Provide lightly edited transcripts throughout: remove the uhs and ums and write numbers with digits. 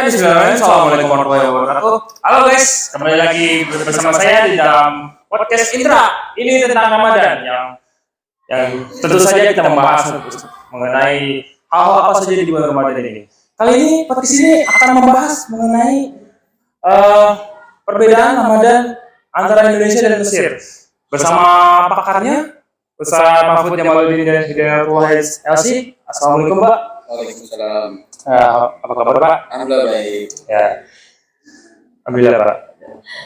Bismillahirrahmanirrahim. Assalamualaikum warahmatullahi wabarakatuh. Halo guys, kembali lagi bersama saya di dalam podcast Indra. Ini tentang Ramadan yang tentu saja kita membahas mengenai hal apa saja di bulan Ramadan ini. Kali ini podcast ini akan membahas mengenai perbedaan Ramadan antara Indonesia dan Mesir bersama pakarnya, Ustaz Mahfud Jamaluddin dan Hidayatullah LC. Assalamualaikum Pak. Waalaikumsalam. Apa kabar Pak? Alhamdulillah baik. Ya, alhamdulillah Pak.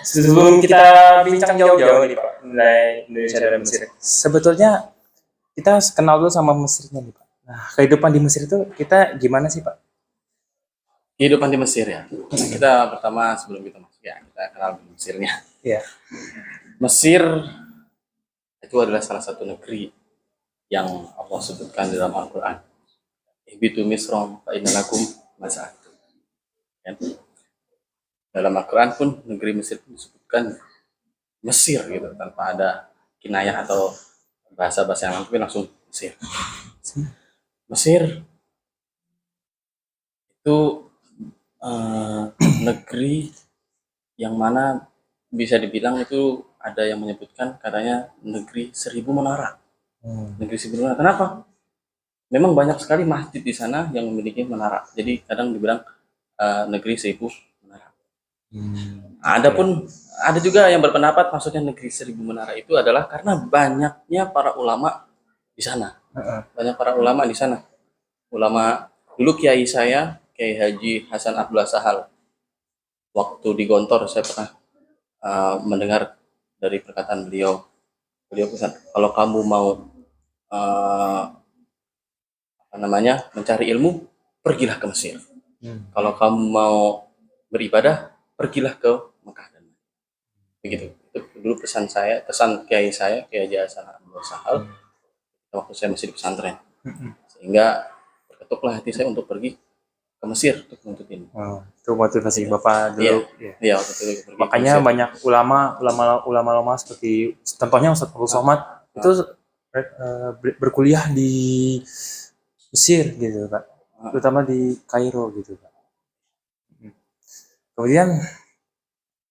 Sebelum kita bincang jauh-jauh nih Pak mengenai Indonesia dan Mesir, sebetulnya kita kenal dulu sama Mesirnya nih Pak. Nah, kehidupan di Mesir itu kita gimana sih Pak? Kehidupan di Mesir ya. Kita pertama sebelum kita masuk ya kita kenal Mesirnya. Iya. Mesir itu adalah salah satu negeri yang Allah sebutkan di dalam Al-Quran. Ihbitu misrom fa inna lakum masa'atum. Ya. Dalam Al-Quran pun negeri Mesir pun disebutkan Mesir gitu tanpa ada kinayah atau bahasa-bahasa yang langsung Mesir. Mesir itu negeri yang mana bisa dibilang itu ada yang menyebutkan katanya negeri 1000 menara. Negeri 1000 menara. Kenapa? Memang banyak sekali masjid di sana yang memiliki menara. Jadi kadang dibilang negeri 1000 menara. Ada juga yang berpendapat maksudnya negeri 1000 menara itu adalah karena banyaknya para ulama di sana. Banyak para ulama di sana. Ulama dulu kiai saya, Kiai Haji Hasan Abdullah Sahal. Waktu di Gontor saya pernah mendengar dari perkataan beliau. Beliau pesan, kalau kamu mau mencari ilmu, pergilah ke Mesir. Kalau kamu mau beribadah, pergilah ke Mekah dan begitu. Itu dulu pesan Kiai saya, Kiai Haji Hasan Abdullah Sahal, waktu saya masih di pesantren. Sehingga terketuklah hati saya untuk pergi ke Mesir untuk menuntut ilmu. Itu motivasi Bapak dulu. Iya, waktu itu pergi. Makanya banyak ulama seperti contohnya Ustaz Abdul Somad itu berkuliah di Mesir gitu Pak, terutama di Kairo gitu Pak. Kemudian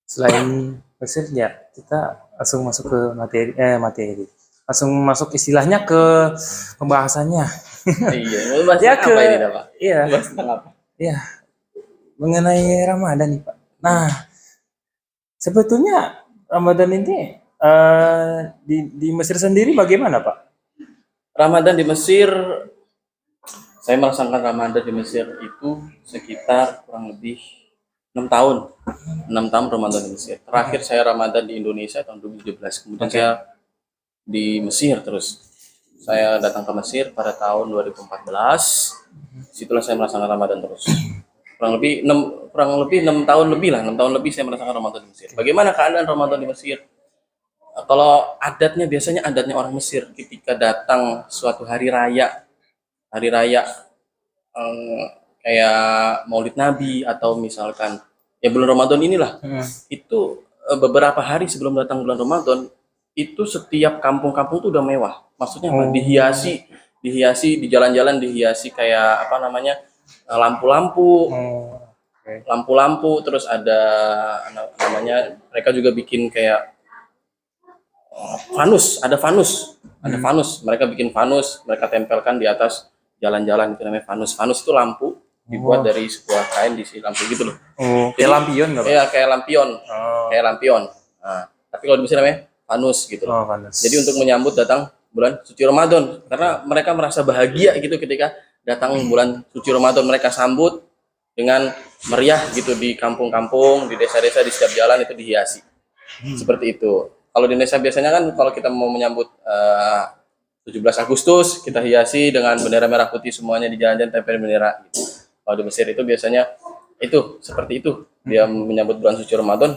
selain Mesir ya kita langsung masuk ke materi, langsung masuk istilahnya ke pembahasannya. Iya, ya ke apa ini Pak? Iya. Iya. Mengenai Ramadan nih Pak. Nah, sebetulnya Ramadan ini di Mesir sendiri bagaimana Pak? Ramadan di Mesir, saya merasakan Ramadan di Mesir itu sekitar kurang lebih 6 tahun. 6 tahun Ramadan di Mesir. Terakhir saya Ramadan di Indonesia tahun 2017. Kemudian saya di Mesir terus. Saya datang ke Mesir pada tahun 2014. Situlah saya merasakan Ramadan terus. Kurang lebih 6 tahun lebih lah. 6 tahun lebih saya merasakan Ramadan di Mesir. Bagaimana keadaan Ramadan di Mesir? Kalau biasanya adatnya orang Mesir ketika datang suatu hari raya kayak Maulid Nabi atau misalkan ya bulan Ramadan inilah, itu beberapa hari sebelum datang bulan Ramadan itu setiap kampung-kampung tuh udah mewah, maksudnya dihiasi di jalan-jalan, dihiasi kayak lampu-lampu, terus ada mereka juga bikin kayak fanus, mereka bikin fanus, mereka tempelkan di atas jalan-jalan, itu namanya fanus. Fanus itu lampu dibuat dari sebuah kain, diisi lampu gitu loh. Kayak lampion nggak? Iya, kayak lampion. Nah, tapi kalau di Mesir namanya fanus gitu loh. Fanus. Jadi untuk menyambut datang bulan suci Ramadan, karena mereka merasa bahagia gitu ketika datang bulan suci Ramadan, mereka sambut dengan meriah gitu di kampung-kampung, di desa-desa, di setiap jalan itu dihiasi. Seperti itu. Kalau di Indonesia biasanya kan kalau kita mau menyambut 17 Agustus kita hiasi dengan bendera merah putih semuanya di jalan-jalan, tempel bendera gitu. Kalau di Mesir itu biasanya itu seperti itu, dia menyambut bulan suci Ramadan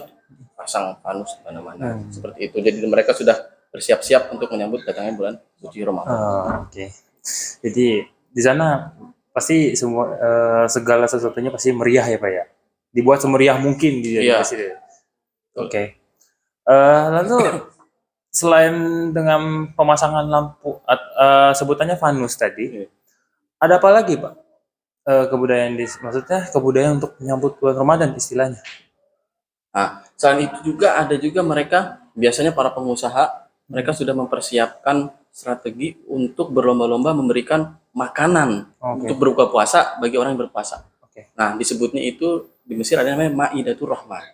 pasang fanus di mana-mana seperti itu. Jadi mereka sudah bersiap-siap untuk menyambut datangnya bulan suci Ramadan. Oke. Jadi di sana pasti semua segala sesuatunya pasti meriah ya Pak ya. Dibuat semeriah mungkin di Mesir. Oke. Lalu selain dengan pemasangan lampu sebutannya fanus tadi, ada apa lagi Pak? kebudayaan maksudnya kebudayaan untuk menyambut bulan Ramadan istilahnya. Nah, selain itu juga ada juga mereka biasanya para pengusaha mereka sudah mempersiapkan strategi untuk berlomba-lomba memberikan makanan Oke. untuk berbuka puasa bagi orang yang berpuasa. Oke. Nah, disebutnya itu di Mesir ada namanya Maidatur Rahman.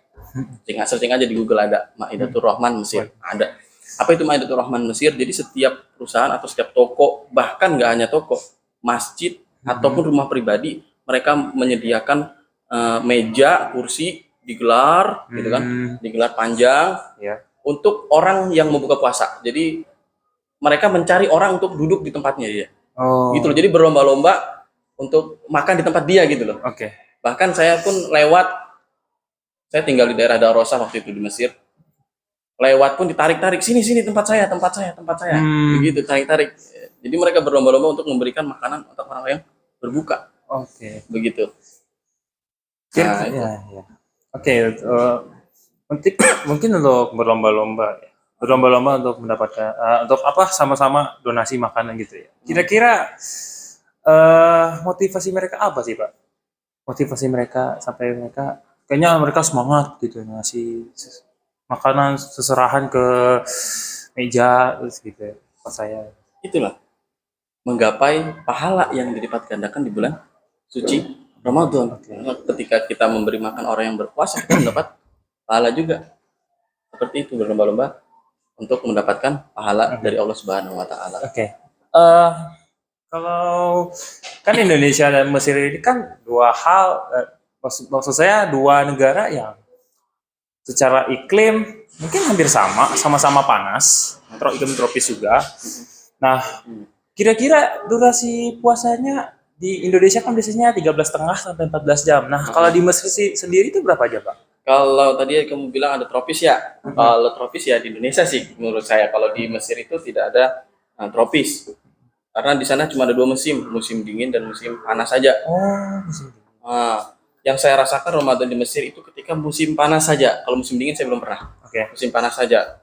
Searching aja di Google ada Maidatur Rahman Mesir. Ada. Apa itu Maidatur Rahman Mesir? Jadi setiap perusahaan atau setiap toko, bahkan nggak hanya toko, masjid ataupun rumah pribadi, mereka menyediakan meja, kursi digelar, gitu kan, digelar panjang Ya. untuk orang yang membuka puasa. Jadi mereka mencari orang untuk duduk di tempatnya dia. Oh. Gitu loh. Jadi berlomba-lomba untuk makan di tempat dia gitu loh. Oke. Bahkan saya pun lewat, saya tinggal di daerah Darosah waktu itu di Mesir. Lewat pun ditarik-tarik, sini tempat saya. Begitu tarik-tarik. Jadi mereka berlomba-lomba untuk memberikan makanan untuk orang yang berbuka. Oke. Begitu. Nah, ya. Oke, mungkin untuk berlomba-lomba untuk mendapatkan untuk apa sama-sama donasi makanan gitu ya. Kira-kira motivasi mereka apa sih, Pak? Motivasi mereka sampai mereka kayaknya mereka semangat gitu ngasih makanan seserahan ke meja terus gitu ya. Pas saya Itulah menggapai pahala yang dilipat gandakan di bulan suci Ramadan. Karena ketika kita memberi makan orang yang berpuasa, kita mendapat pahala juga. Seperti itu berlomba-lomba untuk mendapatkan pahala dari Allah Subhanahu wa taala. Oke. Kalau kan Indonesia dan Mesir ini kan dua hal maksud saya dua negara yang secara iklim mungkin hampir sama-sama panas, iklim tropis juga. Nah, kira-kira durasi puasanya di Indonesia kan biasanya 13,5 sampai 14 jam. Nah, kalau di Mesir sendiri itu berapa jam, Pak? Kalau tadi kamu bilang ada tropis ya, kalau tropis ya di Indonesia sih menurut saya. Kalau di Mesir itu tidak ada tropis, karena di sana cuma ada dua musim dingin dan musim panas saja. Oh, musim dingin. Yang saya rasakan Ramadan di Mesir itu ketika musim panas saja. Kalau musim dingin saya belum pernah. Musim panas saja.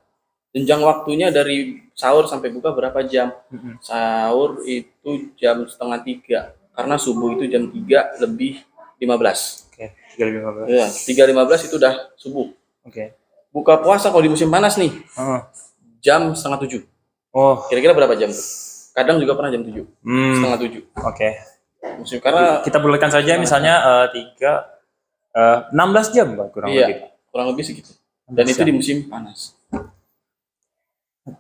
Jenjang waktunya dari sahur sampai buka berapa jam? Sahur itu jam 2:30, karena subuh itu jam 3:15. Oke, 3:15. Ya, 3:15 itu udah subuh. Oke. Buka puasa kalau di musim panas nih, jam 6:30. Oh. Kira-kira berapa jam tuh? Kadang juga pernah jam 7, 6:30. Oke. Musim karena kita bolehkan saja misalnya 16 jam, Pak, kurang lebih. Kurang lebih segitu. Dan itu di musim panas.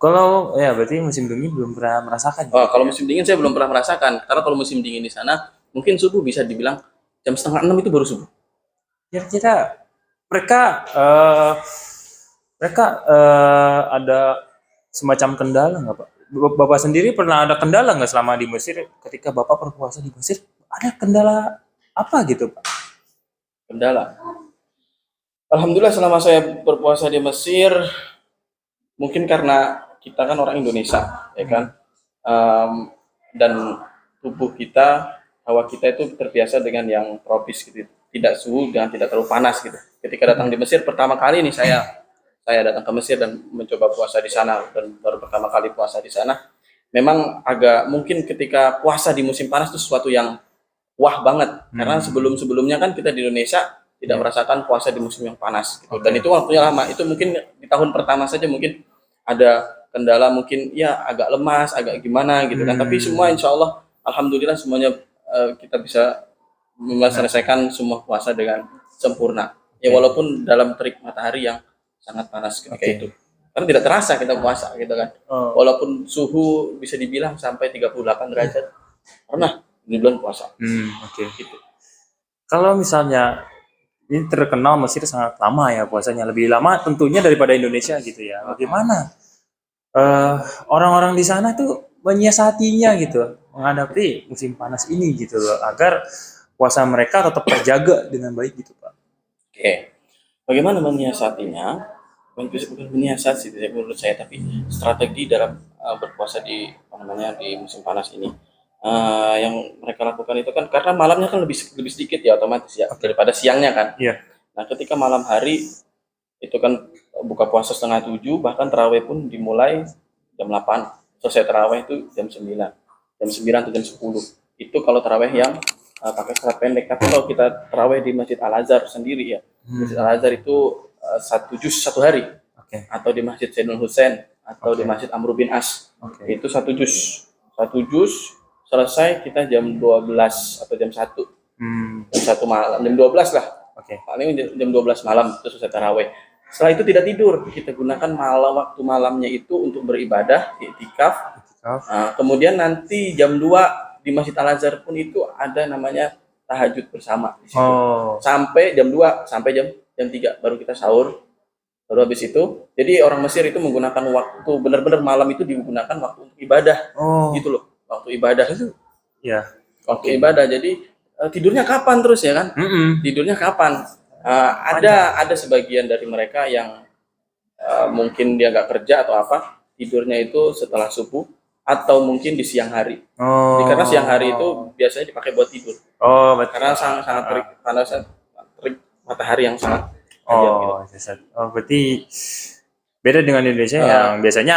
Kalau ya berarti musim dingin belum pernah merasakan. Kalau musim dingin saya belum pernah merasakan. Karena kalau musim dingin di sana mungkin subuh bisa dibilang jam 5:30 itu baru subuh. Kira-kira mereka ada semacam kendala nggak, Pak? Bapak sendiri pernah ada kendala nggak selama di Mesir ketika Bapak berpuasa di Mesir? Ada kendala apa gitu, Pak? Kendala. Alhamdulillah selama saya berpuasa di Mesir, mungkin karena kita kan orang Indonesia, ya kan, dan tubuh kita, hawa kita itu terbiasa dengan yang tropis gitu, tidak suhu dan tidak terlalu panas gitu. Ketika datang di Mesir pertama kali nih saya datang ke Mesir dan mencoba puasa di sana, dan baru pertama kali puasa di sana, memang agak mungkin ketika puasa di musim panas itu sesuatu yang wah banget, karena sebelumnya kan kita di Indonesia tidak merasakan puasa di musim yang panas gitu. Dan itu waktunya lama, itu mungkin di tahun pertama saja mungkin ada kendala, mungkin ya agak lemas, agak gimana gitu kan, tapi semua insya Allah alhamdulillah semuanya kita bisa menyelesaikan semua puasa dengan sempurna ya, walaupun dalam terik matahari yang sangat panas ketika itu, karena tidak terasa kita puasa gitu kan. Walaupun suhu bisa dibilang sampai 38 derajat pernah di bulan puasa. Gitu. Kalau misalnya ini terkenal Mesir sangat lama ya puasanya, lebih lama tentunya daripada Indonesia gitu ya. Bagaimana orang-orang di sana tuh menyiasatinya gitu menghadapi musim panas ini gitu loh, agar puasa mereka tetap terjaga dengan baik gitu, Pak? Bagaimana menyiasatinya? Bukan menyiasat sih menurut saya, tapi strategi dalam berpuasa di musim panas ini. Yang mereka lakukan itu kan karena malamnya kan lebih sedikit ya, otomatis ya, daripada siangnya kan. Nah, ketika malam hari itu kan buka puasa 6:30, bahkan tarawih pun dimulai jam 8, selesai tarawih itu jam 9 atau jam 10. Itu kalau tarawih yang pakai sholat pendek. Tapi kalau kita tarawih di Masjid Al Azhar sendiri ya, Masjid Al Azhar itu satu juz satu hari, Oke. atau di Masjid Zainul Husain atau di Oke. Masjid Amr bin As Oke. itu satu juz selesai kita jam 12 atau jam 1 malam, jam 12 lah, Oke. paling jam 12 malam itu selesai tarawih. Setelah itu tidak tidur, kita gunakan waktu malamnya itu untuk beribadah, iktikaf. Nah, kemudian nanti jam 2 di Masjid Al Azhar pun itu ada namanya tahajud bersama di situ. Sampai jam 2 sampai jam 3 baru kita sahur. Baru habis itu, jadi orang Mesir itu menggunakan waktu benar-benar malam itu digunakan waktu untuk ibadah. Gitu loh, waktu ibadah. Ya. Waktu ibadah. Jadi tidurnya kapan terus ya kan? Tidurnya kapan? Ada sebagian dari mereka yang mungkin dia nggak kerja atau apa, tidurnya itu setelah subuh atau mungkin di siang hari. Jadi, karena siang hari itu biasanya dipakai buat tidur. Karena sangat terik, panasnya terik, matahari yang sangat tajam gitu. Berarti beda dengan Indonesia yang biasanya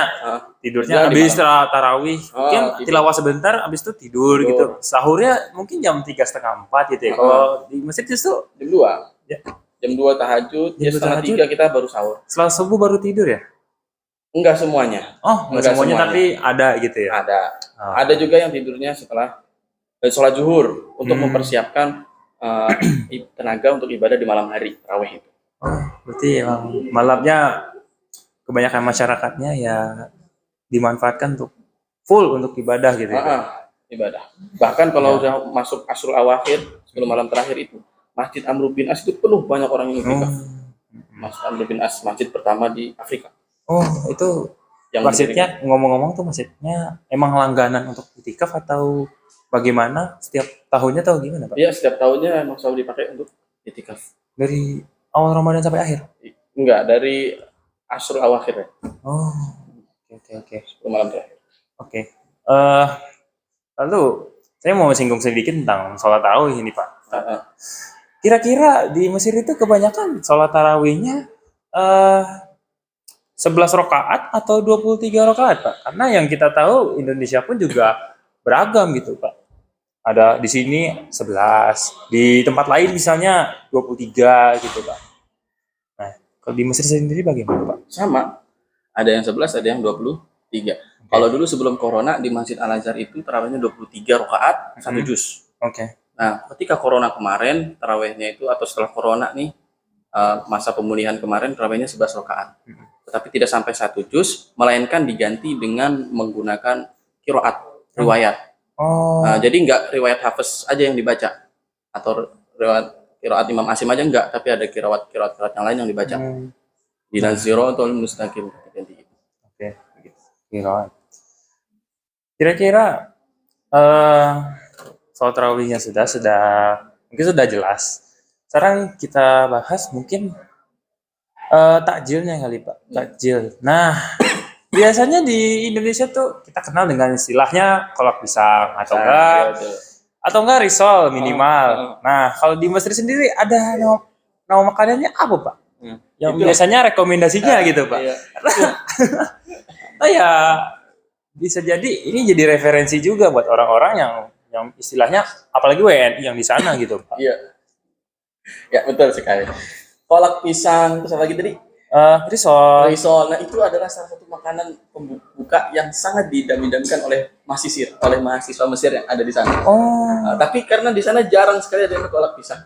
tidurnya habis tarawih, mungkin tilawah sebentar, habis itu tidur gitu. Sahurnya mungkin jam 3:30 gitu ya. Kalau di masjid justru jam 2. Ya. Jam 2 tahajud, ya setengah 3 kita baru sahur. Setelah subuh baru tidur ya? Enggak semuanya. Enggak semuanya, tapi ada gitu ya? Ada. Ada juga yang tidurnya setelah sholat zuhur untuk mempersiapkan tenaga untuk ibadah di malam hari, tarawih itu. Berarti emang malamnya kebanyakan masyarakatnya ya dimanfaatkan untuk full untuk ibadah gitu ya? Ibadah. Bahkan kalau udah masuk Asrul Awakhir, 10 malam terakhir itu, Masjid Amr bin As itu penuh, banyak orang yang iktikaf. Masjid Amr bin As, masjid pertama di Afrika. Itu yang masjidnya, ngomong-ngomong tuh masjidnya emang langganan untuk iktikaf atau bagaimana? Setiap tahunnya atau gimana, Pak? Iya, setiap tahunnya emang selalu dipakai untuk iktikaf. Dari awal Ramadan sampai akhir? Enggak, dari Asrul Awakhir ya. Oke. 10 malam terakhir. Oke. Lalu saya mau singgung sedikit tentang sholat tarawih ini, Pak. Kira-kira di Mesir itu kebanyakan sholat tarawihnya 11 rakaat atau 23 rakaat, Pak? Karena yang kita tahu Indonesia pun juga beragam gitu, Pak. Ada di sini 11, di tempat lain misalnya 23 gitu, Pak. Nah, kalau di Mesir sendiri bagaimana, Pak? Sama. Ada yang 11, ada yang 23. Kalau dulu sebelum corona di Masjid Al Azhar itu tarawihnya 23 rakaat, 1 juz. Nah, ketika corona kemarin, tarawihnya itu atau setelah corona nih, masa pemulihan kemarin tarawihnya 11 rakaat. Tetapi tidak sampai 1 juz, melainkan diganti dengan menggunakan qiraat, riwayat. Jadi enggak riwayat Hafiz aja yang dibaca atau riwayat qiraat Imam Asim aja enggak, tapi ada qiraat yang lain yang dibaca. Bila ziratul mustaqim ganti gitu. Qiraat. Kira-kira soal tarawihnya mungkin sudah jelas. Sekarang kita bahas mungkin takjilnya kali, Pak. Takjil. Nah, biasanya di Indonesia tuh kita kenal dengan istilahnya kolak pisang atau enggak risol minimal. Nah, kalau di Mesir sendiri ada nama makanannya apa, Pak? Yang biasanya rekomendasinya gitu, Pak. Ya bisa jadi ini jadi referensi juga buat orang-orang yang istilahnya apalagi WNI yang di sana gitu, Pak. Iya. Ya, betul sekali. Kolak pisang, terus apa lagi tadi? Risol. Nah, itu adalah salah satu makanan pembuka yang sangat didam-damkan oleh mahasiswa Mesir yang ada di sana. Tapi karena di sana jarang sekali ada yang kolak pisang.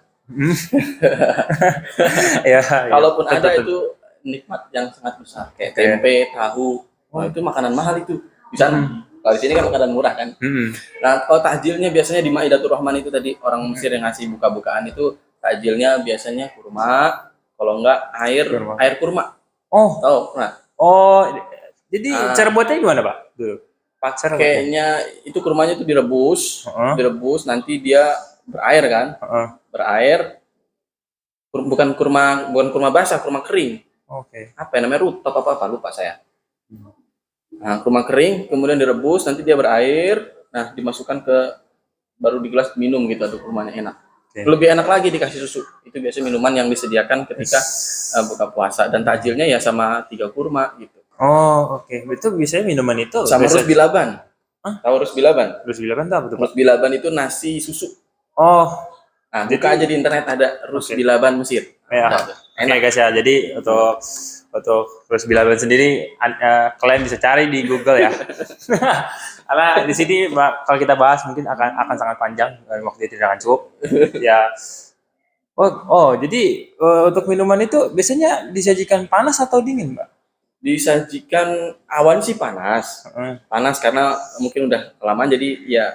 Kalaupun ada itu nikmat yang sangat besar, kayak tempe, tahu. Itu makanan mahal itu di sana. Kalau di sini kan makanan murah kan. Nah, kalau takjilnya biasanya di Maidatur Rahman itu tadi orang Mesir yang ngasih buka-bukaan itu takjilnya biasanya kurma, kalau enggak air kurma. Tahu? Nah. Jadi cara buatnya gimana, Pak? Pakainya itu kurmanya itu direbus, nanti dia berair kan? Berair. Bukan kurma basah, kurma kering. Apa namanya? Rutop apa lupa saya. Nah, kurma kering kemudian direbus, nanti dia berair, nah dimasukkan baru di gelas minum gitu, atau kurmanya enak. Lebih enak lagi dikasih susu. Itu biasanya minuman yang disediakan ketika buka puasa, dan takjilnya ya sama 3 kurma gitu. Itu biasanya minuman itu sama rusbi laban. Tahu rusbi laban? Rusbi laban itu apa tuh? Rusbi laban itu nasi susu. Oh, Nah, buka aja di internet ada Rus Bilaban Mesir. ya. Nah, tuh. Oke guys ya. Jadi untuk Rus Bilaban sendiri kalian bisa cari di Google ya. Karena di sini kalau kita bahas mungkin akan sangat panjang dan waktu tidak akan cukup. Ya. Jadi untuk minuman itu biasanya disajikan panas atau dingin, Mbak? Disajikan awan sih panas. Panas karena mungkin udah kelamaan jadi ya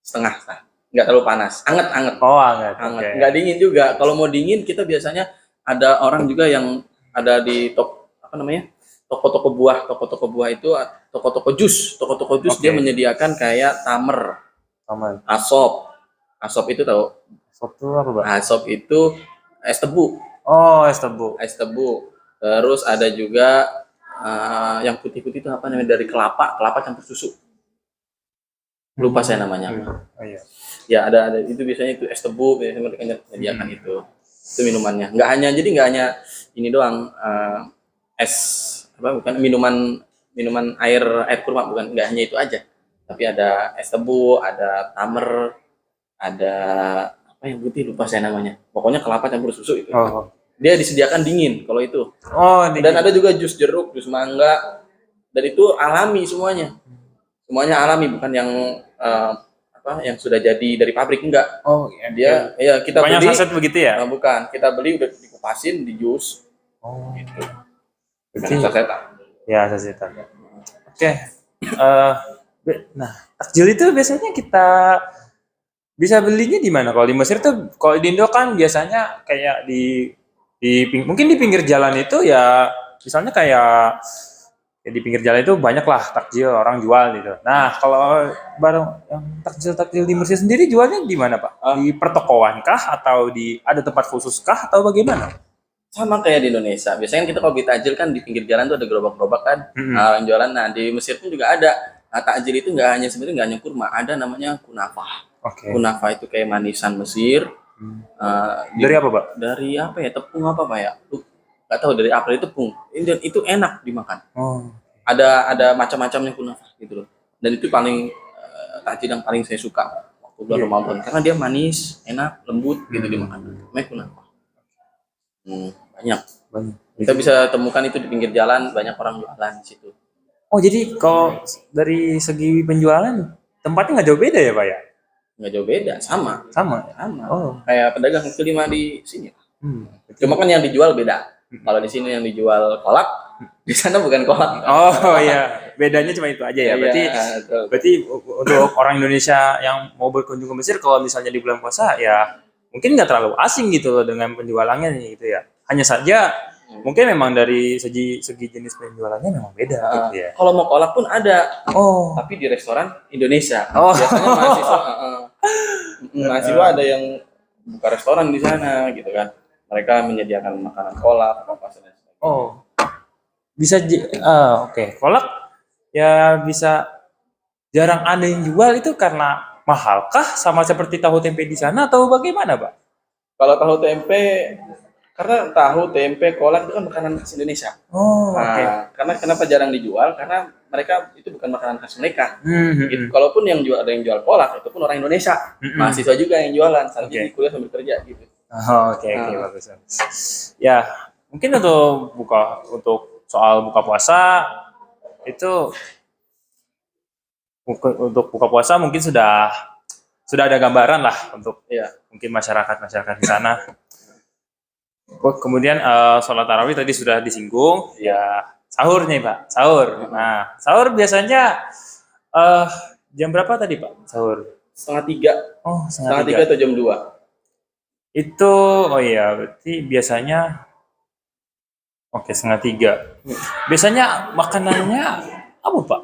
setengah lah. Nggak terlalu panas. Anget. Oh, anget. Hangat. Okay. Nggak dingin juga. Kalau mau dingin kita biasanya ada orang juga yang ada di toko-toko buah itu toko-toko jus dia menyediakan kayak tamer, asop itu tahu? Asop itu apa, Mbak? Asop itu es tebu. Oh, es tebu. Terus ada juga yang putih-putih itu apa namanya, dari kelapa campur susu. Lupa saya namanya. Oh iya. Ya ada itu biasanya itu es tebu, biasanya mereka menyediakan itu minumannya. Nggak hanya ini doang, es bukan minuman air kurma, bukan, nggak hanya itu aja, tapi ada es tebu, ada tamer, ada apa yang putih lupa saya namanya, pokoknya kelapa campur susu itu. Dia disediakan dingin kalau itu. Dingin. Dan ada juga jus jeruk, jus mangga, dan itu alami semuanya alami, bukan yang yang sudah jadi dari pabrik, enggak. Oh iya. Dia ya kita banyak beli saset begitu ya? Bukan, kita beli udah dikupasin, di jus. Oh gitu. Bukan sasetan. Ya, sasetan. Oke. Nah, takjil itu biasanya kita bisa belinya di mana? Kalau di Mesir tuh, kalau di Indo kan biasanya kayak mungkin di pinggir jalan itu ya, misalnya kayak di pinggir jalan itu banyak lah takjil orang jual gitu. Nah, kalau barang yang takjil di Mesir sendiri jualnya di mana, Pak? Di pertokoan kah atau ada tempat khusus kah atau bagaimana? Sama kayak di Indonesia. Biasanya kita kalau beli takjil kan di pinggir jalan tuh ada gerobak-gerobak kan, yang jualan. Nah, di Mesir pun juga ada. Nah, takjil itu sebenarnya nggak hanya kurma, ada namanya kunafah. Kunafah itu kayak manisan Mesir. Dari apa, Pak? Dari apa ya? Tepung apa, Pak ya? Nggak tahu dari apa, dari tepung. Dan itu enak dimakan. Ada macam-macamnya kunafah gitu loh. Dan itu paling takjil yang paling saya suka waktu bulan Ramadan, karena dia manis, enak, lembut gitu dimakan. Namanya kunafah. Banyak. Kita bisa temukan itu di pinggir jalan, banyak orang jualan di situ. Oh, jadi kalau dari segi penjualan tempatnya nggak jauh beda ya, Pak ya? Nggak jauh beda, sama. Oh. Kayak pedagang kaki lima di sini. Cuma kan yang dijual beda. Kalau di sini yang dijual kolak, di sana bukan kolak. Oh iya, bedanya cuma itu aja ya. Berarti untuk orang Indonesia yang mau berkunjung ke Mesir, kalau misalnya di bulan puasa ya mungkin nggak terlalu asing gitu loh dengan penjualannya gitu ya. Hanya saja mungkin memang dari segi jenis penjualannya memang beda gitu ya. Kalau mau kolak pun ada, tapi di restoran Indonesia. Biasanya mahasiswa ada yang buka restoran di sana gitu kan. Mereka menyediakan makanan kolak apa saja. Bisa kolak ya bisa jarang ada yang jual, itu karena mahalkah sama seperti tahu tempe di sana atau bagaimana, Pak? Kalau tahu tempe, karena tahu tempe kolak itu kan makanan khas Indonesia. Karena kenapa jarang dijual? Karena mereka itu bukan makanan khas mereka. Gitu. Kalaupun ada yang jual kolak, itu pun orang Indonesia. Mahasiswa juga yang jualan, sambil kuliah sambil kerja gitu. Oke, bagus. Ya, mungkin untuk soal buka puasa itu, untuk buka puasa mungkin sudah ada gambaran lah untuk mungkin masyarakat di sana. Kemudian sholat tarawih tadi sudah disinggung, ya sahur nih, Pak, sahur. Nah, sahur biasanya jam berapa tadi, Pak, sahur? 2:30. Oh, 2:30 atau jam 2. Itu, berarti biasanya 2:30. Biasanya makanannya apa, Pak?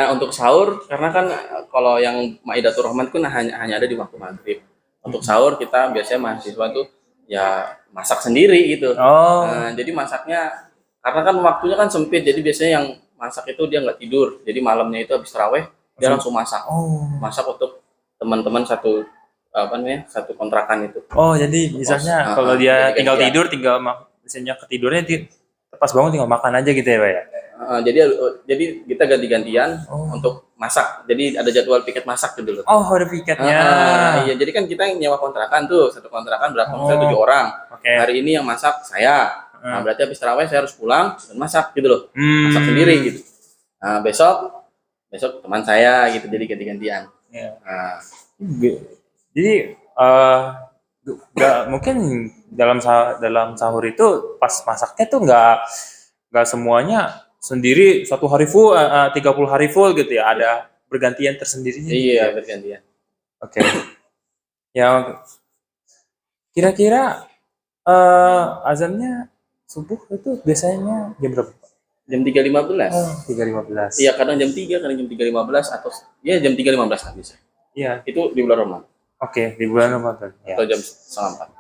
Nah, untuk sahur, karena kan kalau yang Maidatur Rahman kan hanya ada di waktu maghrib. Untuk sahur kita biasanya mahasiswa tuh ya masak sendiri gitu. Nah, jadi masaknya, karena kan waktunya kan sempit, jadi biasanya yang masak itu dia nggak tidur. Jadi malamnya itu habis taraweh dia langsung masak. Masak untuk teman-teman satu kontrakan itu. Jadi misalnya kalau dia tinggal tidur, misalnya ketidurnya pas bangun tinggal makan aja gitu ya, Pak ya? Jadi kita ganti-gantian untuk masak. Jadi ada jadwal piket masak gitu loh. Oh, ada piketnya. Iya, jadi kan kita yang nyewa kontrakan tuh, satu kontrakan berapa? Misalnya Oh, 7 orang. oke. Hari ini yang masak saya. Nah, berarti habis tarawih saya harus pulang dan masak gitu loh. Masak Hmm. sendiri gitu. Nah, besok teman saya gitu, jadi ganti-gantian. Ya. Nah, Jadi nggak mungkin dalam sahur itu pas masaknya tuh nggak semuanya sendiri satu hari full 30 hari full gitu ya, ada bergantian tersendirinya gitu iya, ya. bergantian. Oke. Yang kira-kira azannya subuh itu biasanya jam berapa? Jam 3.15. 3.15. Iya, kadang jam 3, kadang jam 3.15 atau ya jam 3.15 lah bisa. Iya. Itu di bulan Ramadan. Oke, di bulan Ramadan. Ya. Atau jam 3:30.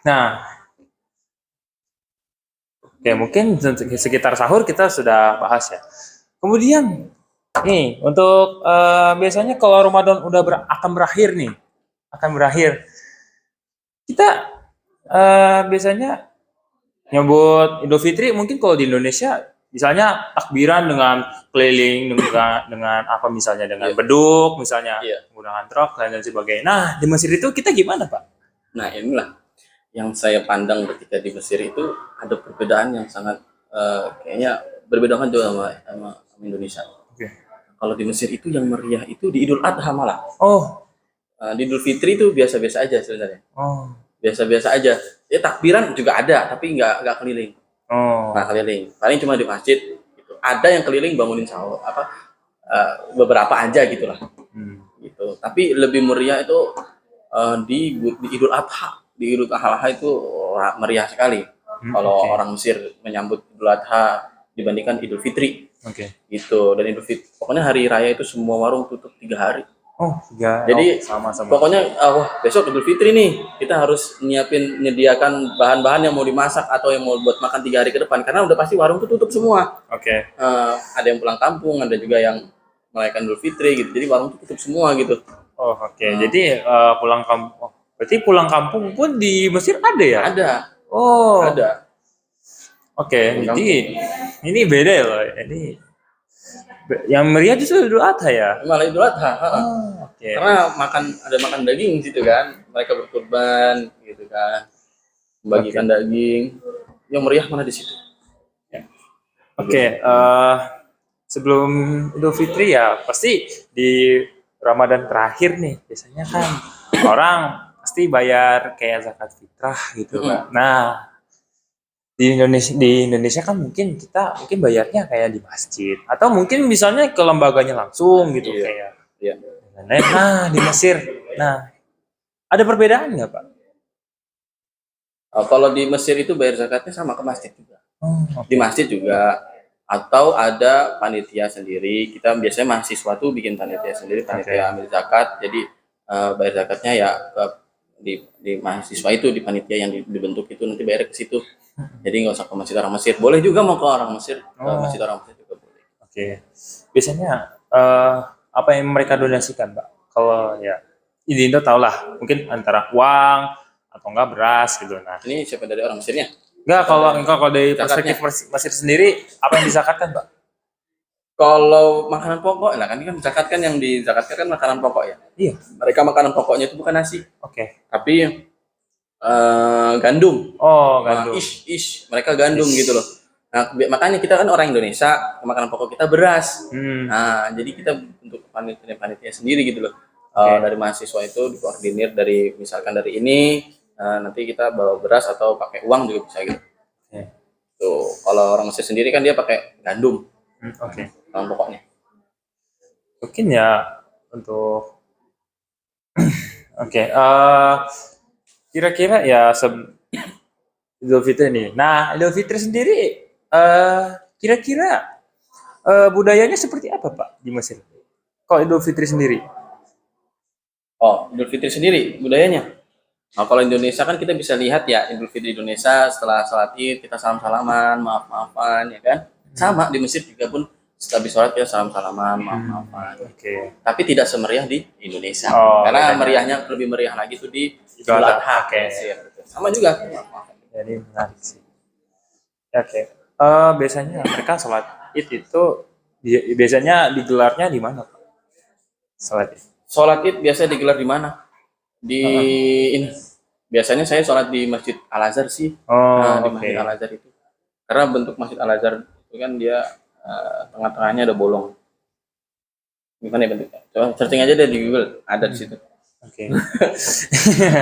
Nah, oke, mungkin sekitar sahur kita sudah bahas ya. Kemudian nih untuk biasanya kalau Ramadan udah akan berakhir nih, kita biasanya nyebut Idul Fitri. Mungkin kalau di Indonesia misalnya takbiran dengan keliling dengan apa misalnya dengan beduk misalnya, menggunakan truk dan lain sebagainya. Nah, di Mesir itu kita gimana, Pak? Nah, inilah yang saya pandang ketika di Mesir itu ada perbedaan yang sangat kayaknya berbeda kan juga sama Indonesia. Oke. Kalau di Mesir itu yang meriah itu di Idul Adha malah. Oh. Di Idul Fitri itu biasa-biasa aja sebenarnya. Oh. Biasa-biasa aja. Ya takbiran juga ada, tapi nggak keliling. Oh. Nggak keliling. Paling cuma di masjid. Gitu. Ada yang keliling bangunin sahur beberapa aja gitulah. Gitu. Tapi lebih meriah itu di Idul Adha. Di Idul Adha itu meriah sekali. Kalau orang Mesir menyambut Idul Adha dibandingkan Idul Fitri. Gitu. Dan Idul Fitri, pokoknya hari raya itu semua warung tutup 3 hari. Oh, 3. Jadi sama-sama. pokoknya wah besok Idul Fitri nih, kita harus menyediakan bahan-bahan yang mau dimasak atau yang mau buat makan 3 hari ke depan karena udah pasti warung tuh tutup semua. Oke. Ada yang pulang kampung, ada juga yang merayakan Idul Fitri gitu. Jadi warung tuh tutup semua gitu. Oh, oke. Jadi pulang kampung. Berarti pulang kampung pun di Mesir ada ya? Ada. Oh. Ada. Oke, jadi ini beda ya loh. Ini yang meriah justru Idul Adha ya? Malah Idul Adha. Oke. Karena ada makan daging di situ kan. Mereka berkurban gitu kan. Membagikan daging. Yang meriah mana di situ. Oke, sebelum Idul Fitri ya pasti di Ramadan terakhir nih biasanya kan orang pasti bayar kayak zakat fitrah gitu Pak. Nah, di Indonesia kan mungkin kita bayarnya kayak di masjid atau mungkin misalnya ke lembaganya langsung gitu kayak. Nah, di Mesir. Nah, ada perbedaan nggak Pak? Kalau di Mesir itu bayar zakatnya sama ke masjid juga. Di masjid juga atau ada panitia sendiri. Kita biasanya mahasiswa tuh bikin panitia sendiri, panitia ambil zakat. Jadi bayar zakatnya ya di mahasiswa itu, di panitia yang dibentuk itu nanti bayar ke situ. Jadi nggak usah ke masjid orang Mesir. Boleh juga mau ke orang Mesir, ke masjid orang Mesir juga boleh. Oke. Biasanya apa yang mereka donasikan, Pak? Kalau ya di Indo tau lah, mungkin antara uang atau enggak beras gitu. Nah, ini siapa dari orang Mesirnya? Enggak, kalau dari perspektif Mesir sendiri, apa yang dizakatkan, Pak? Kalau makanan pokok, nah kan zakat kan yang dizakatkan kan makanan pokok ya. Iya. Mereka makanan pokoknya itu bukan nasi. Oke. Tapi gandum. Oh, gandum. Mereka gandum gitu loh. Nah, makanya kita kan orang Indonesia, makanan pokok kita beras. Nah, jadi kita untuk panitia sendiri gitu loh. Dari mahasiswa itu dikoordinir dari misalkan dari ini, nanti kita bawa beras atau pakai uang juga bisa gitu. Tuh, kalau orang Mesir sendiri kan dia pakai gandum. Makanan pokoknya. Mungkin ya untuk kira-kira ya Idul Fitri nih. Nah, Idul Fitri sendiri kira-kira budayanya seperti apa, Pak, di Mesir? Kalau Idul Fitri sendiri? Oh, Idul Fitri sendiri budayanya. Nah, kalau Indonesia kan kita bisa lihat ya Idul Fitri Indonesia setelah sholat Id kita salam-salaman, maaf-maafan ya kan. Sama di Mesir juga pun setelah habis sholat kita salam-salaman, maaf-maafan. Tapi tidak semeriah di Indonesia. Karena meriahnya lebih meriah lagi itu di Idul Adha. Sama juga. Jadi menarik sih. Biasanya mereka sholat Id itu biasanya digelarnya di mana, Pak? Salat Id. Sholat Id biasa digelar di mana? Di ini. Biasanya saya sholat di Masjid Al Azhar sih. Nah, di Oh, oke. Masjid Al Azhar itu. Karena bentuk Masjid Al Azhar itu kan dia tengah-tengahnya ada bolong. Gimana ya bentuknya? Coba searching aja deh di Google, ada di situ. Oke.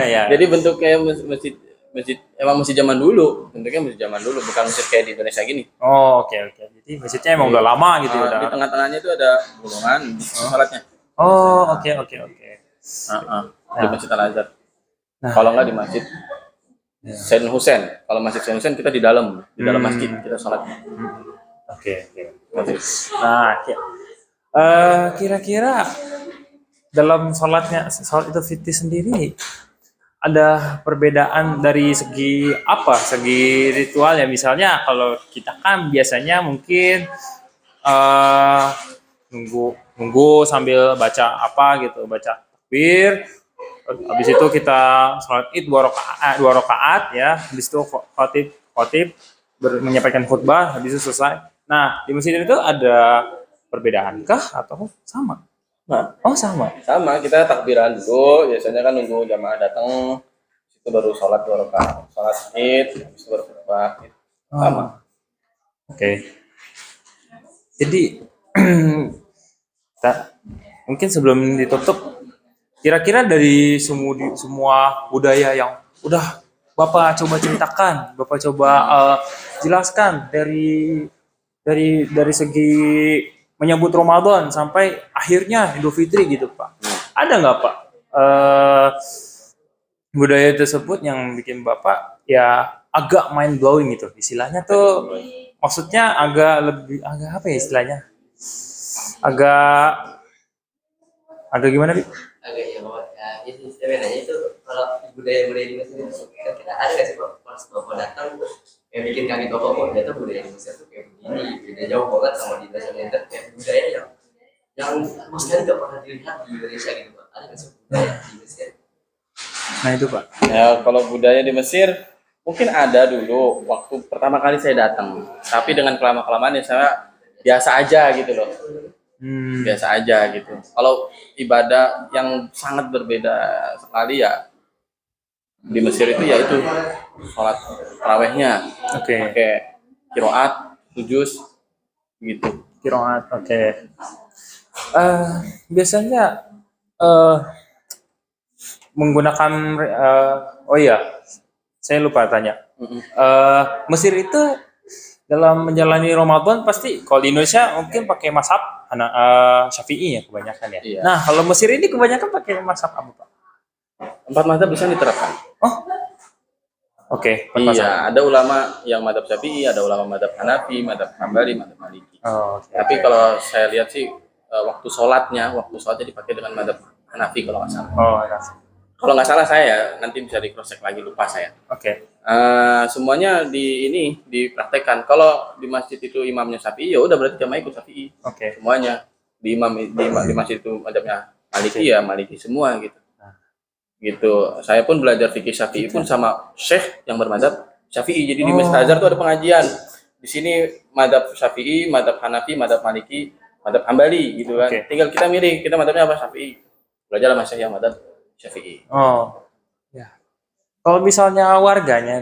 Ya. Jadi bentuk kayak masjid masjid emang masjid zaman dulu, bentuknya masjid zaman dulu, bukan masjid kayak di Indonesia gini. Oh, oke oke. Jadi masjidnya emang udah lama gitu ya, udah. Di tengah-tengahnya itu ada bolongan di sholatnya. Oh, oke oke oke. Di Masjid Al Azhar. Nah. Kalau nggak di Masjid Said Hussein. Kalau Masjid Said Hussein kita di dalam masjid kita sholat. Oke oke. Nah, kira-kira dalam sholat Idul Fitri sendiri ada perbedaan dari segi apa? Segi ritual ya, misalnya kalau kita kan biasanya mungkin nunggu sambil baca apa gitu, baca takbir. Habis itu kita sholat Id 2 rakaat ya. Habis itu khotib menyampaikan khutbah, habis itu selesai. Nah, di masjid itu ada perbedaankah atau sama? Nah, Oh, sama. sama kita takbiran dulu, biasanya kan nunggu jamaah datang, itu baru sholat 2 rakaat, sholat Id, habis itu baru khutbah. Sama. Oke. Jadi mungkin sebelum ditutup, kira-kira dari semua budaya yang udah Bapak coba ceritakan, Bapak coba jelaskan dari segi menyambut Ramadan sampai akhirnya Idul Fitri gitu Pak. Ada nggak Pak budaya tersebut yang bikin Bapak ya agak mind blowing gitu? Istilahnya tuh maksudnya agak apa ya istilahnya? Agak gimana Bi? Agak ya Bapak, ya itu sebenarnya itu kalau budaya-budaya di Mesir itu kira-kira ada nggak sih Pak pas Bapak datang yang bikin kaget Bapak kok ternyata budaya di Mesir tuh kayak begini, beda jauh banget sama di Indonesia yang kayak budaya yang maksudnya nggak pernah dilihat di Indonesia gitu Pak. Ada nggak sih budaya di Mesir? Nah itu Pak. Ya, kalau budaya di Mesir mungkin ada dulu waktu pertama kali saya datang, tapi dengan kelamaan ya saya biasa aja gitu loh. Biasa aja gitu. Kalau ibadah yang sangat berbeda sekali ya di Mesir itu yaitu sholat tarawehnya, Oke. pakai kiroat, sujud gitu. Kiroat, oke. Biasanya menggunakan oh iya, saya lupa tanya. Mesir itu dalam menjalani Ramadan pasti kalau di Indonesia mungkin pakai mazhab Syafi'i ya kebanyakan ya. Iya. Nah, kalau Mesir ini kebanyakan pakai mazhab apa, Pak? 4 mazhab bisa diterapkan. Oh. Oke, Iya, ada ulama yang mazhab Syafi'i, ada ulama mazhab Hanafi, mazhab Hambali, mazhab Maliki. Oh, oke. Tapi kalau saya lihat sih waktu sholatnya dipakai dengan mazhab Hanafi kalau nggak salah. Oh, iya. Kalau nggak salah saya nanti bisa di cross check lagi, lupa saya. Oke. Semuanya dipraktekkan. Kalau di masjid itu imamnya Syafi'i, ya udah berarti jamaah ikut Syafi'i. Oke. Semuanya di masjid itu mazhabnya Maliki ya Maliki semua gitu. Gitu. Saya pun belajar fikih Syafi'i pun sama syekh yang bermadzhab Syafi'i. Jadi di Masjid Al Azhar tuh ada pengajian. Di sini mazhab Syafi'i, mazhab Hanafi, mazhab Maliki, mazhab Hambali gitu kan. Tinggal kita milih, kita mazhabnya apa Syafi'i. Belajar sama syekh yang mazhab Syafi'i. Oh. Ya. Kalau misalnya warganya.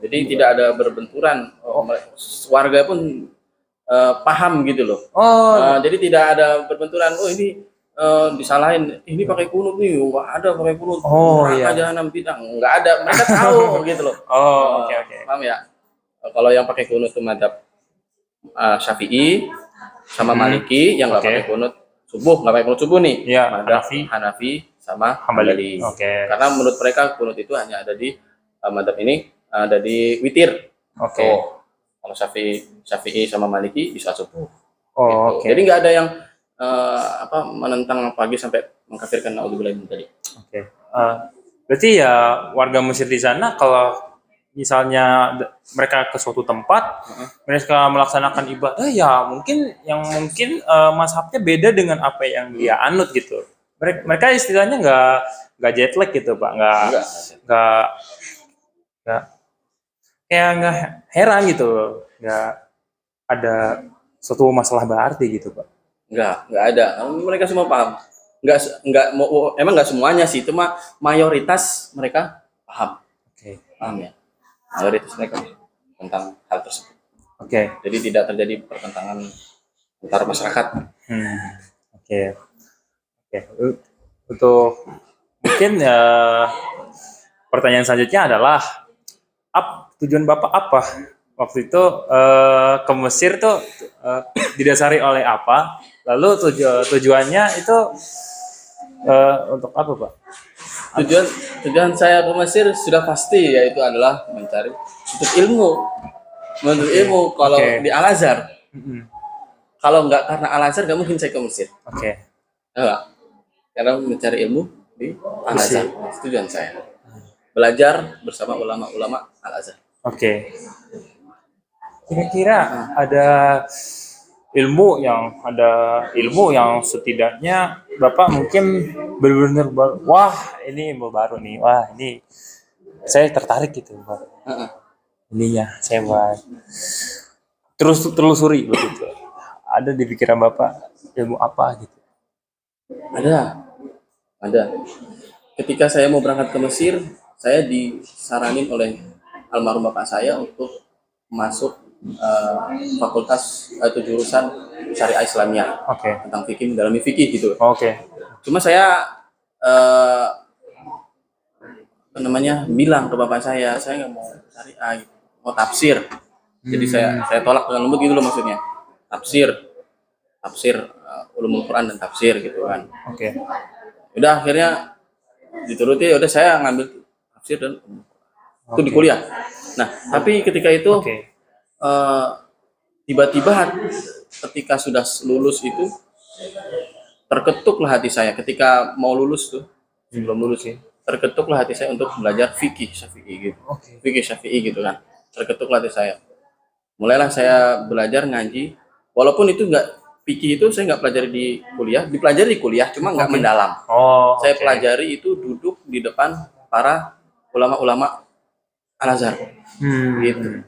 Jadi tidak ada berbenturan. Warga pun paham gitu loh. Jadi tidak ada berbenturan. Oh ini disalahin. Ini pakai kunut nih. Wah ada pakai kunut. Neraka jahanam bidang. Nggak ada. Mereka tahu gitu loh. Oke. Paham ya? Kalau yang pakai kunut itu madhab Syafi'i sama Maliki, yang nggak pakai kunut subuh nih. Ya, madhab Hanafi sama Hambali. Karena menurut mereka kunut itu hanya ada di madhab ini, ada di witir. Kalau Syafi'i sama Maliki bisa subuh. Gitu. Jadi nggak ada yang menentang pagi sampai mengkafirkan naudzubillah tadi. Berarti ya warga Mesir di sana kalau misalnya mereka ke suatu tempat, mereka melaksanakan ibadah ya mungkin mazhabnya beda dengan apa yang dia anut gitu. Mereka istilahnya nggak jet lag gitu Pak, nggak kayak nggak heran gitu, nggak ada suatu masalah berarti gitu Pak. Nggak ada. Mereka semua paham. Nggak mau, emang nggak semuanya sih, cuma mayoritas mereka paham. Oke. Paham ya. Mayoritas mereka tentang hal tersebut. Oke. Jadi tidak terjadi pertentangan antar masyarakat. Oke. Oke. Untuk mungkin pertanyaan selanjutnya adalah tujuan Bapak apa waktu itu ke Mesir tuh didasari oleh apa? Lalu tujuannya itu untuk apa, Pak? Tujuan saya ke Mesir sudah pasti, yaitu adalah mencari ilmu. Menuntut ilmu. Kalau di Al Azhar, kalau nggak karena Al Azhar nggak mungkin saya ke Mesir. Oke. Enggak. Karena mencari ilmu di Al Azhar. Tujuan saya belajar bersama ulama-ulama Al Azhar. Oke. Kira-kira ada ilmu yang setidaknya Bapak mungkin benar-benar wah ini ilmu baru nih, wah ini saya tertarik gitu, Pak. Ininya saya buat terus telusuri begitu. Ada di pikiran Bapak ilmu apa gitu? Ada. Ketika saya mau berangkat ke Mesir, saya disaranin oleh almarhum bapak saya untuk masuk fakultas atau jurusan syariah Islamiyah. Tentang fikih, mendalami fikih gitu. Cuma saya bilang ke bapak saya nggak mau syariah gitu, mau tafsir. Jadi saya tolak dengan lembut gitu loh, maksudnya tafsir ulumul Quran dan tafsir gitu kan. Udah akhirnya dituruti, udah saya ngambil tafsir dan itu di kuliah. Nah, tapi ketika itu tiba-tiba ketika sudah lulus itu terketuklah hati saya. Ketika mau lulus tuh, sebelum lulus sih, terketuklah hati saya untuk belajar fikih Syafi'i gitu. Fikih Syafi'i gitu kan. Terketuklah hati saya. Mulailah saya belajar ngaji, walaupun itu fikih itu saya nggak pelajari di kuliah, dipelajari di kuliah, cuma nggak mendalam. Saya pelajari itu duduk di depan para ulama-ulama Al Azhar. Gitu.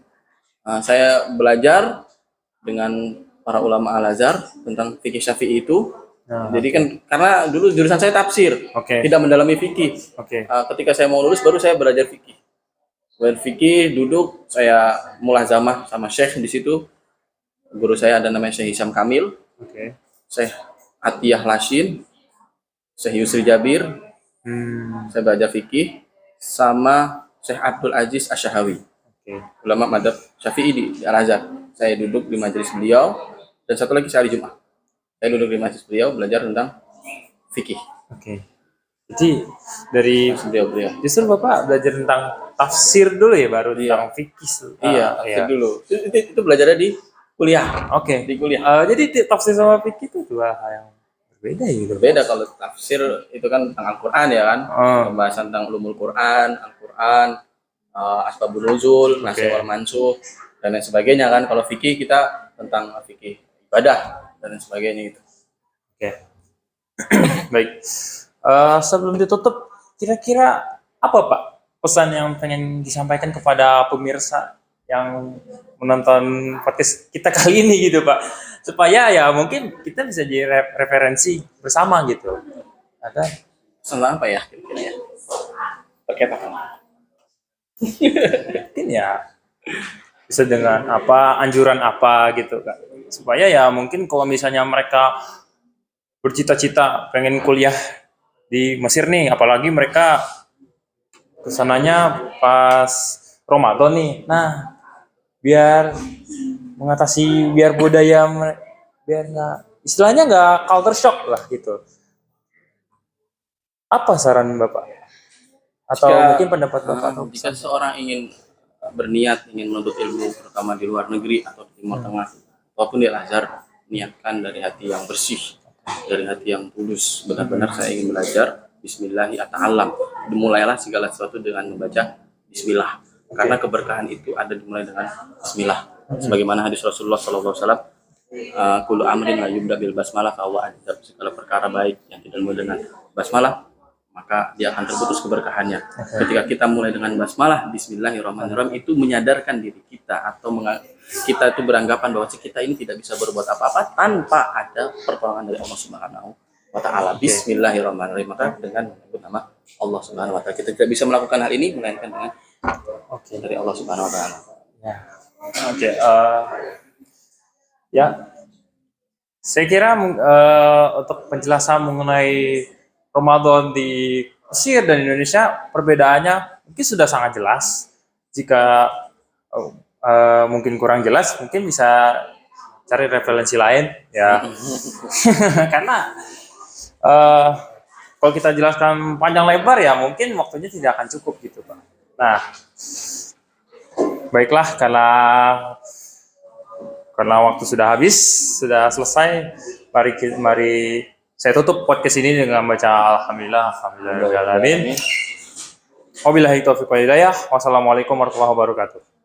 Saya belajar dengan para ulama Al Azhar tentang fikih Syafi'i itu. Jadi kan karena dulu jurusan saya tafsir, tidak mendalami fikih. Ketika saya mau lulus baru saya belajar fikih. Duduk, saya mulazamah sama Syekh di situ. Guru saya ada namanya Syekh Hisam Kamil, Syekh Atiyah Lashin, Syekh Yusri Jabir. Saya belajar fikih sama Syekh Abdul Aziz Asyahawi, ulama madhab Syafi'i di Al Azhar. Saya duduk di majelis beliau, dan satu lagi hari Jumat saya duduk di majelis beliau belajar tentang fikih. Jadi dari beliau justru Bapak belajar tentang tafsir dulu ya, baru tentang fikih. Tafsir dulu. Itu belajarnya di kuliah. Di kuliah. Jadi tafsir sama fikih itu dua hal yang berbeda ya. Berbeda. Kalau tafsir itu kan tentang Al-Quran ya kan, pembahasan tentang ulumul Quran, Al-Quran, asbabun nuzul, nasikh wal mansukh dan lain sebagainya kan. Kalau fikih kita tentang fikih ibadah dan lain sebagainya itu. Baik. Sebelum ditutup, kira-kira apa Pak pesan yang pengen disampaikan kepada pemirsa yang menonton podcast kita kali ini gitu Pak, supaya ya mungkin kita bisa jadi referensi bersama gitu. Ada pesan apa ya kira-kira ya? Terkait apa? Mungkin ya bisa dengan apa, anjuran apa gitu Kak, supaya ya mungkin kalau misalnya mereka bercita-cita pengen kuliah di Mesir nih, apalagi mereka kesananya pas Ramadan nih, nah biar mengatasi, biar budaya, biar nggak, istilahnya nggak culture shock lah gitu. Apa saran Bapak? Atau mungkin pendapat Bapak? Jika seorang ingin berniat, ingin menuntut ilmu, terutama di luar negeri atau di Timur Tengah, walaupun di Al Azhar, niatkan dari hati yang bersih, dari hati yang tulus. Benar-benar saya ingin belajar, Bismillahirrahmanirrahim. Dimulailah segala sesuatu dengan membaca Bismillah. Karena keberkahan itu ada dimulai dengan Bismillah. Sebagaimana hadis Rasulullah SAW, kullu amrin la yubda bil basmalah fa huwa adzab. Segala perkara baik yang tidak dimulai dengan basmalah maka dia akan terputus keberkahannya. Ketika kita mulai dengan basmalah, Bismillahirrahmanirrahim, itu menyadarkan diri kita atau kita itu beranggapan bahwa kita ini tidak bisa berbuat apa-apa tanpa ada pertolongan dari Allah Subhanahu wa Ta'ala. Bismillahirrahmanirrahim. Maka dengan menyebut nama Allah Subhanahu wa Ta'ala, kita tidak bisa melakukan hal ini melainkan dengan dari Allah Subhanahu wa Ta'ala. Ya. Oke, ya. Saya kira untuk penjelasan mengenai Ramadan di Mesir dan Indonesia, perbedaannya mungkin sudah sangat jelas. Jika mungkin kurang jelas, mungkin bisa cari referensi lain, ya. Karena kalau kita jelaskan panjang lebar ya mungkin waktunya tidak akan cukup gitu, Pak. Nah, baiklah, karena waktu sudah habis, sudah selesai, mari saya tutup podcast ini dengan baca alhamdulillahirabbil alamin. Wabillahi taufiq wal hidayah. Wassalamualaikum warahmatullahi wabarakatuh.